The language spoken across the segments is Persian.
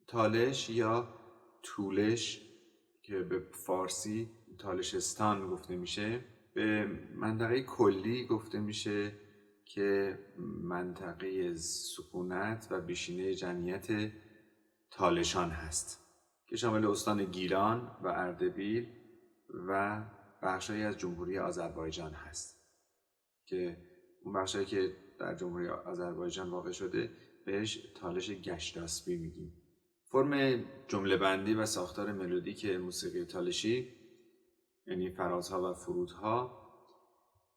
تالش یا تولش که به فارسی تالشستان گفته میشه، به منطقه کلی گفته میشه که منطقه سکونت و بیشینه جمعیت تالشان هست که شامل استان گیلان و اردبیل و بخشایی از جمهوری آذربایجان هست که اون بخشایی که در جمهوری آذربایجان واقع شده بهش تالش گشتاسبی میگیم. فرم جمله بندی و ساختار ملودیک موسیقی تالشی یعنی فرازها و فرودها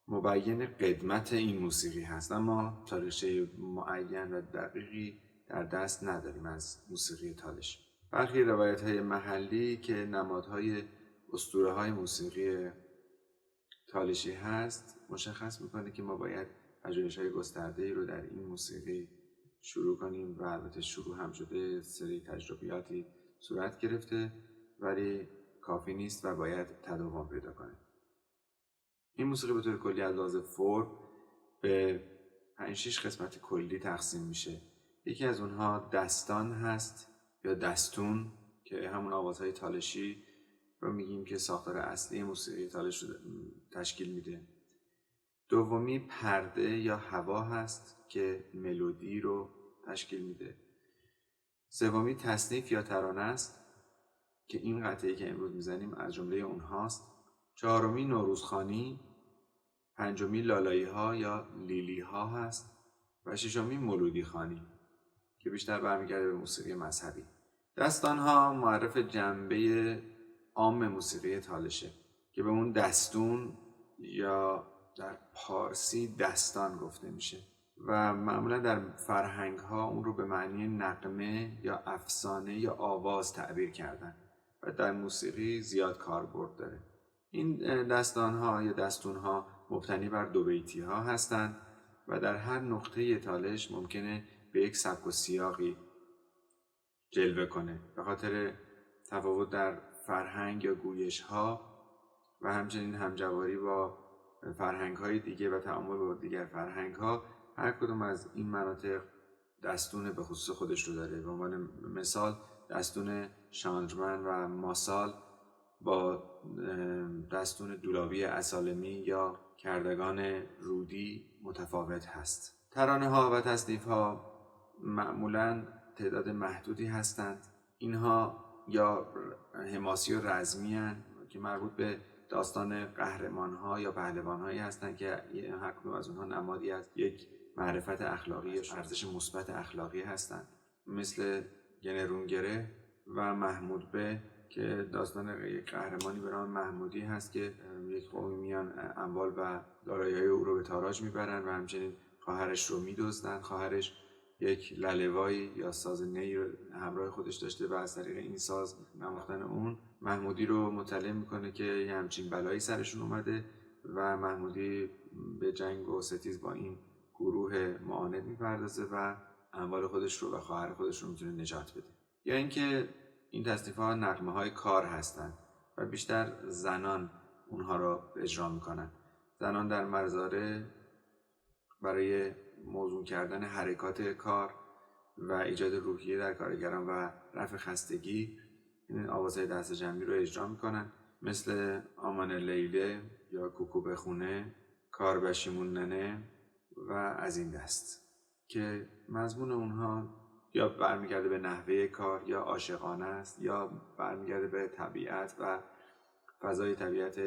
مبین قدمت این موسیقی هست، اما تاریخچه معین و دقیقی در دست نداریم از موسیقی تالش. برخی روایت‌های محلی که نمادهای اسطوره‌های موسیقی تالشی هست مشخص میکنه که ما باید پژوهش‌های گسترده‌ای رو در این موسیقی شروع کنیم و البته شروع هم شده، سری تجربیاتی صورت گرفته ولی کافی نیست و باید تداوم پیدا کنه. این موسیقی به طور کلی از لحاظ فرم به 5-6 قسمت کلی تقسیم میشه. یکی از اونها دستان هست یا دستون که همون آوازهای تالشی رو میگیم که ساختار اصلی موسیقی تالش رو تشکیل میده. دومی پرده یا هوا هست که ملودی رو تشکیل میده. سومی تصنیف یا ترانه است که این قطعه‌ای که امروز میزنیم از جمله اونهاست. چهارمی نوروزخوانی، پنجمی لالایی ها یا لیلی ها هست و ششمی مولودی خوانی که بیشتر برمیگرده به موسیقی مذهبی. دستان ها معرف جنبه عام موسیقی تالشه که به اون دستون یا در پارسی دستان گفته میشه و معمولا در فرهنگ ها اون رو به معنی نغمه یا افسانه یا آواز تعبیر کردن و در موسیقی زیاد کاربرد داره. این دستان ها یا دستون ها مبتنی بر دو بیتی ها هستند و در هر نقطه تالش ممکنه به یک سبک و سیاقی جلوه کنه به خاطر تفاوت در فرهنگ یا گویش ها و همچنین همجواری با فرهنگ های دیگه و تعامل با دیگر فرهنگ ها. هر کدوم از این مناطق دستون به خصوص خودش رو داره. به عنوان مثال دستون شاندرمن و ماسال با دستون دولابی اصالمی یا کردگان رودی متفاوت هست. ترانه ها و تصنیف ها معمولاً تعداد محدودی هستند. اینها یا حماسی و رزمی هستند که مربوط به داستان قهرمان ها یا پهلوان هایی هستند که هر کدوم از اونها نمادی از یک معرفت اخلاقی یا ارزش مثبت اخلاقی هستند، مثل گنرونگره و محمود به که داستان یک قهرمانی به نام محمودی هست که یک قومی میان اموال و دارایی‌های او رو به تاراج میبرن و همچنین خواهرش رو میدزدن. خواهرش یک لاله‌وایی یا ساز نی رو همراه خودش داشته و از طریق این ساز نواختن اون محمودی رو مطلع میکنه که یه همچین بلایی سرشون اومده و محمودی به جنگ و ستیز با این گروه معاند میپردازه و اموال خودش رو و خواهر خودش رو میتونه نجات بده. یا اینکه این تصنیف‌ها نغمه‌های کار هستند و بیشتر زنان اونها را اجرا میکنن. زنان در مزارع برای موزون کردن حرکات کار و ایجاد روحیه در کارگران و رفع خستگی این آوازهای دست جمعی رو اجرا میکنن، مثل آمان لیله یا کوکو به خونه، کار بشیمون ننه و از این دست که مضمون اونها یا برمیگرده به نحوه کار یا عاشقانه است یا برمیگرده به طبیعت و فضای طبیعت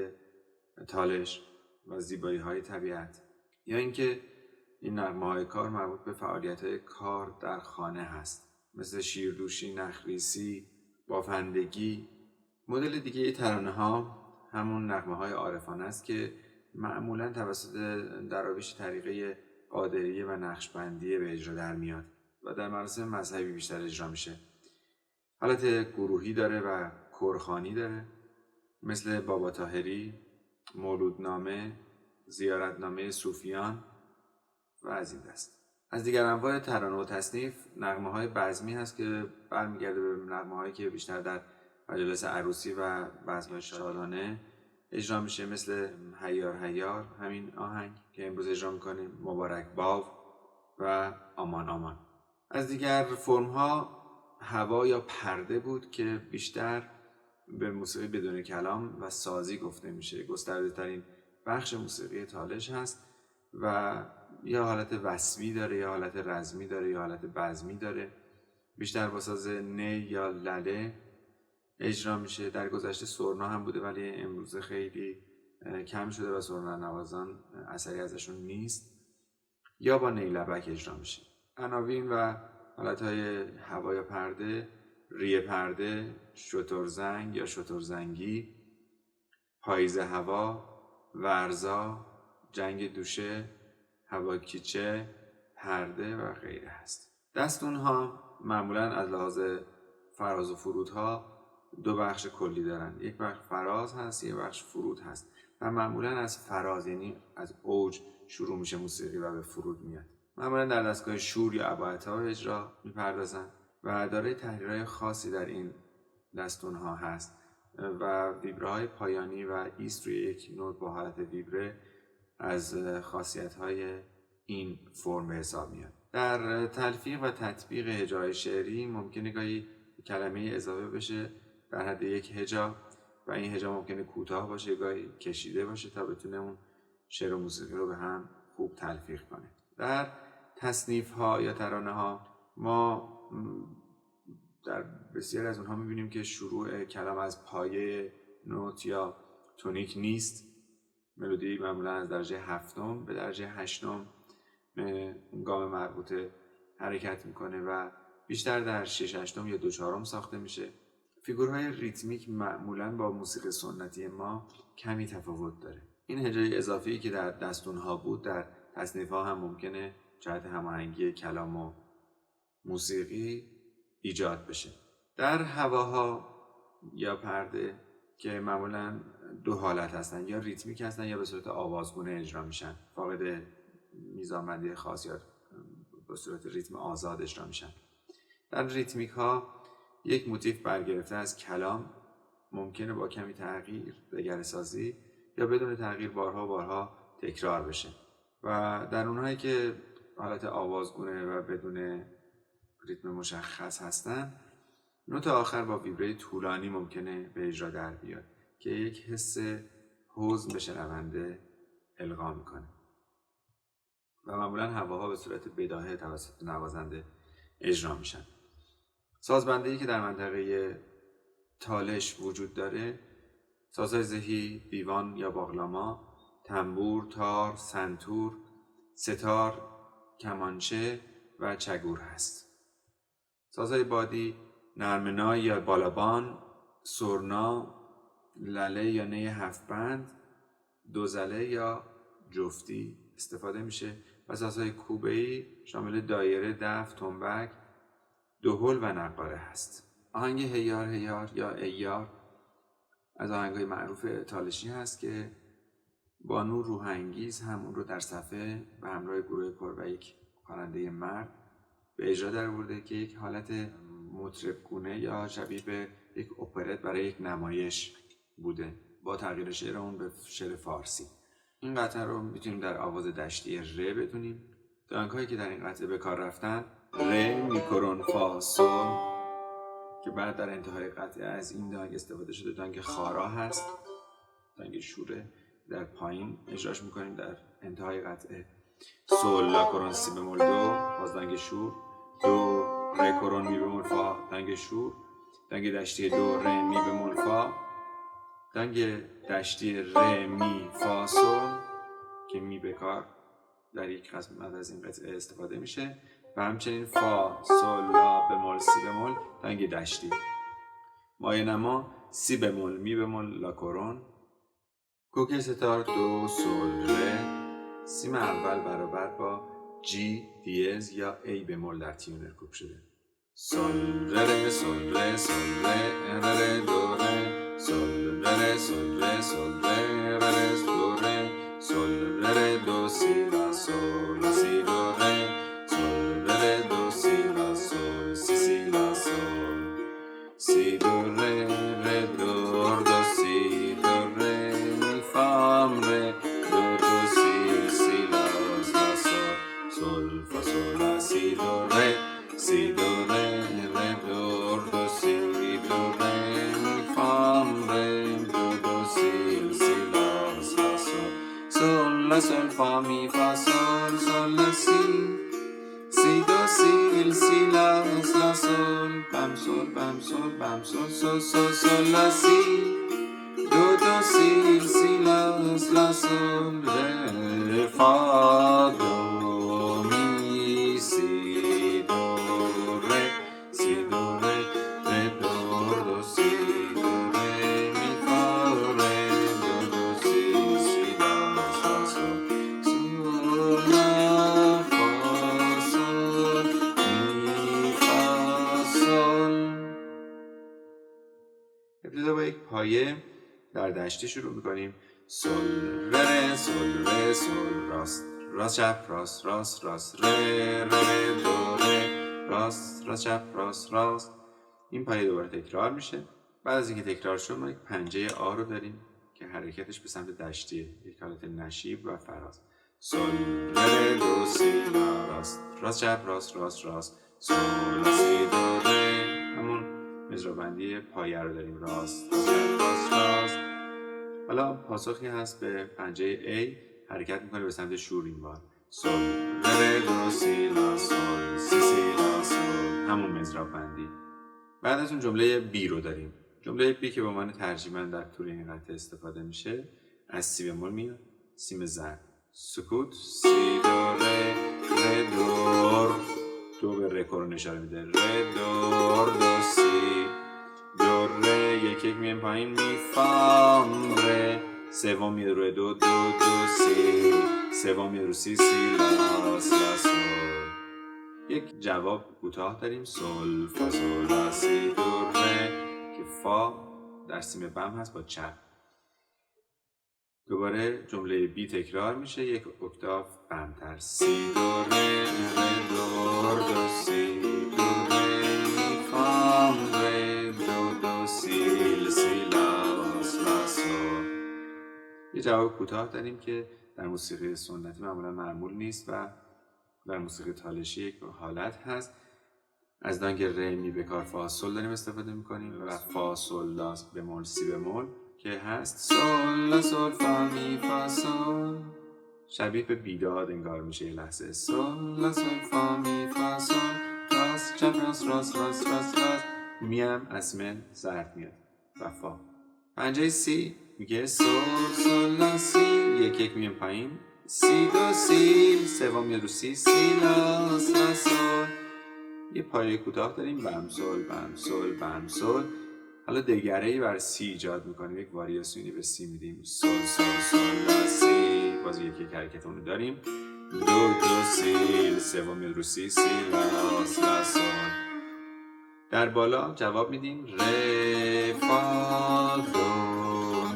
تالش و زیبایی های طبیعت، یا اینکه این نغمه های کار مربوط به فعالیت های کار در خانه هست، مثل شیردوشی، نخریسی، بافندگی. مدل دیگه ترانه ها همون نغمه های عارفانه است که معمولا توسط دراویش طریقه قادریه و نقشبندیه به اجرا در میاد و در مراسم مذهبی بیشتر اجرا میشه. حالت گروهی داره و کورخانی داره، مثل بابا طاهری، مولودنامه، زیارتنامه صوفیان و از این دست. از دیگر انواع ترانه و تصنیف نغمه های بزمی هست که برمیگرده به نغمه هایی که بیشتر در مجالس عروسی و بزم شادانه اجرا میشه، مثل هیار هیار، همین آهنگ که امروز اجرا میکنیم، مبارک باو و آمان آمان. از دیگر فرم ها هوا یا پرده بود که بیشتر به موسیقی بدون کلام و سازی گفته میشه. گسترده ترین بخش موسیقی تالش هست و یا حالت وصفی داره یا حالت رزمی داره یا حالت بزمی داره. بیشتر با ساز نی یا لله اجرا میشه. در گذشته سرنا هم بوده ولی امروزه خیلی کم شده و سرنا نوازان اثری ازشون نیست. یا با نیلبک اجرا میشه. عناوین و حالتهای هوا یا پرده: ریه پرده، شترزنگ یا شترزنگی، پاییز هوا، ورزا، جنگ دوشه، هواکیچه، پرده و غیره هست. دستونها معمولا از لحاظ فراز و فرودها دو بخش کلی دارن. یک بخش فراز هست، یک بخش فرود هست و معمولا از فراز یعنی از اوج شروع میشه موسیقی و به فرود میاد. معمولا در دستگاه شور یا اباعتا اجرا میپردازن و دارای تحریرهای خاصی در این دستونها هست و ویبره‌های پایانی و ایست روی یک نوت با حالت ویبره از خاصیت‌های این فرم به حساب میاد. در تلفیق و تطبیق هجای شعری ممکنه گاهی کلمه اضافه بشه در حد یک هجا و این هجا ممکنه کوتاه باشه، گاهی کشیده باشه تا بتونه اون شعر و موسیقی رو به هم خوب تلفیق کنه. در تصنیف‌ها یا ترانه‌ها ما در بسیاری از اونها می‌بینیم که شروع کلام از پایه نوت یا تونیک نیست. ملودی معمولا از درجه هفتم به درجه هشتم گام مربوطه حرکت میکنه و بیشتر در شش هشتم یا دو چهارم ساخته میشه. فیگورهای ریتمیک معمولا با موسیقی سنتی ما کمی تفاوت داره. این هجای اضافی که در دستونها بود در تصنیف‌ها هم ممکنه جهت هماهنگی کلام و موسیقی ایجاد بشه. در هواها یا پرده که معمولا دو حالت هستن، یا ریتمیک هستن یا به صورت آوازگونه اجرا میشن، فاقد میزانبندی خاص یا به صورت ریتم آزاد اجرا میشن. در ریتمیک ها یک موتیف برگرفته از کلام ممکنه با کمی تغییر دگره‌ای سازی یا بدون تغییر بارها تکرار بشه و در اونهایی که حالت آوازگونه و بدون ریتم مشخص هستن نوت آخر با ویبره طولانی ممکنه به اجرا در بیاد که یک حس حزن به شنونده القا میکنه و معمولا هواها به صورت بداهه توسط نوازنده اجرا میشن. سازبنده‌ای که در منطقه تالش وجود داره: سازهای زهی، دیوان یا باقلاما، تنبور، تار، سنتور، ستار، کمانچه و چگور هست. سازهای بادی: نرمنای یا بالابان، سرنا، لله یا نی هفت بند، دوزله یا جفتی استفاده میشه و سازهای کوبه‌ای شامل دایره، دف، تنبک، دهل و نقاره هست. آهنگ هیار هیار یا ایار از آهنگ‌های معروف تالشی هست که بانو روح‌انگیز همون رو در صفحه به همراه گروه کور و یک خواننده مرد به اجرا درآورده که یک حالت مطربگونه یا شبیه به یک اپرت برای یک نمایش بوده با تغییر شعر اون به شعر فارسی. این قطعه رو میتونیم در آواز دشتی ر بدونیم. دانگ‌هایی که در این قطعه به کار رفتن: ر، میکرون، فا، سل که بعد در انتهای قطعه از این دانگ استفاده شده. دانگ خارا هست، دانگ شوره، در پایین اجراش میکنیم. در انتهای قطعه سل، لا، کرون، سی بمول دو، باز دانگ شور، دو، ر، کرون، می بمول فا، دانگ شور، دانگ دشتی دو، ر، می بمول فا، دانگ دشتی ر، می، فا، سل که می بکار در یک قسمت از این قطعه استفاده میشه و همچنین فا، سل، لا، بمول، سی بمول، دانگ دشتی. مایه نما: سی بمول، می بمول، لا کرون، کوکه ستار، دو، سل، ر، سیم اول برابر با جی دیز یا ای بمول در تیونر کوک شده. سل، ر، سل، ر، سل، ر، ر، دو، ر، سل، ر، سل، ر، سل، ر، ر، دو، ر، سل، ر، دو، سی، لا، سل، لا، سی، دو، ر، سل، ر، دو، سی، لا، سل، سی، سی، لا، سل، سی، دو، ر، ر، دو، دو، سی، دو، ر، می، فام، ر، دو، دو، سی، سی، لا، لا، سل، سل، فا، سل، لا، سی، دو، ر، سی، دو، ر، ر، دو، sil si la sol bam sol bam sol bam sol sol sol sol la si do si la sol re fa do mi si do re re do si do re mi fa re do si la sol sol la fa sol mi fa sol. ابتدا با یک پایه در دشتی شروع میکنیم. سل ره سل راست چپ راست ره دو ره راست چپ راست. این پایه دوباره تکرار میشه. بعد از اینکه تکرار شد ما یک پنجه آ رو داریم که حرکتش به سمت دشتیه، یک حالت نشیب و فراز. سل ره دو سی لا راست چپ راست سل لا سی دو ره. همون مجرابندی پایه رو داریم، راست راست. حالا پاسخی هست به پنجه A، حرکت میکنه به سمت شور. این بار سل ره دو سی لا سل سی لا سل، همون مجرابندی. بعد از اون جمله B رو داریم. جمله B که به عنوان ترجمه در طول این قطعه استفاده میشه، از سی بمول میاد، سی زرد، سکوت، سی دو ره دور، دو به ره کورون اشاره میده، ره دور دو سی دو ره، یک میایم پایین، می فام ره، سوم میاد روی دو سی، سوم میاد رو سی لا سول. یک جواب کوتاه داریم، سل فا سل لا سی دو ره که فا در سیم بم هست با چپ. دوباره جمله بی تکرار میشه، یک اکتاف بمتر، سی دو ره دور دو سی دو ره می فام ره دو سی لا سول. یه جواب کوتاه داریم که در موسیقی سنتی معمولا معمول نیست و در موسیقی تالشی یک حالت هست. از دانگ ره می به کار فا سل داریم استفاده میکنیم و فا سل لا بمول سی بمول که هست سل لا سل فا می فا سل، شبیه به بیداد انگار میشه. یه لحظه سل لا سل فا می فا سل راست چپ راست میم اسمه زرد میاد و فا. پنجه سی میگه سل لا سی، یک میم پایین، سی دو سی، سوم میاد رو سی لا سول. یه پایه کوتاه داریم، بم سل. حالا دگره‌ای بر سی ایجاد میکنیم، یک واریاسیونی به سی میدیم، سل لا سی، باز یک حرکت اونو داریم، دو سی، سوم میاد رو سی لا سول. در بالا جواب میدیم ره فا دو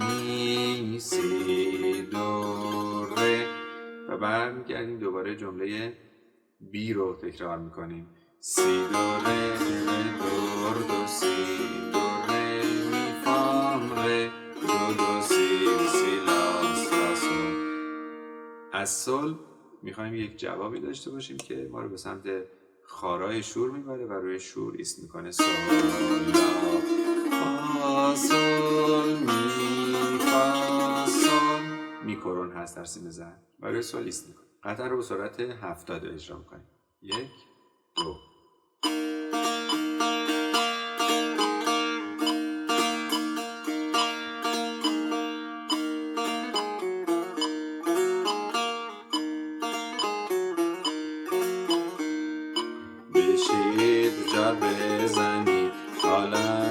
می سی دو ره و برمیگردیم دوباره جمله بی رو تکرار میکنیم، سی دو ره دور دو سی دو ره می فام ره دو سی لا سول. از سل میخوایم یک جوابی داشته باشیم که ما رو به سمت خارای شور میبره و روی شور ایست میکنه، سل لا فا سل می فا سل، می کورون هست در سیم زرد و روی سل ایست میکنه. قطعه رو به سرعت 70 اجرا میکنیم، 1 2. بشید جا بزنید حالا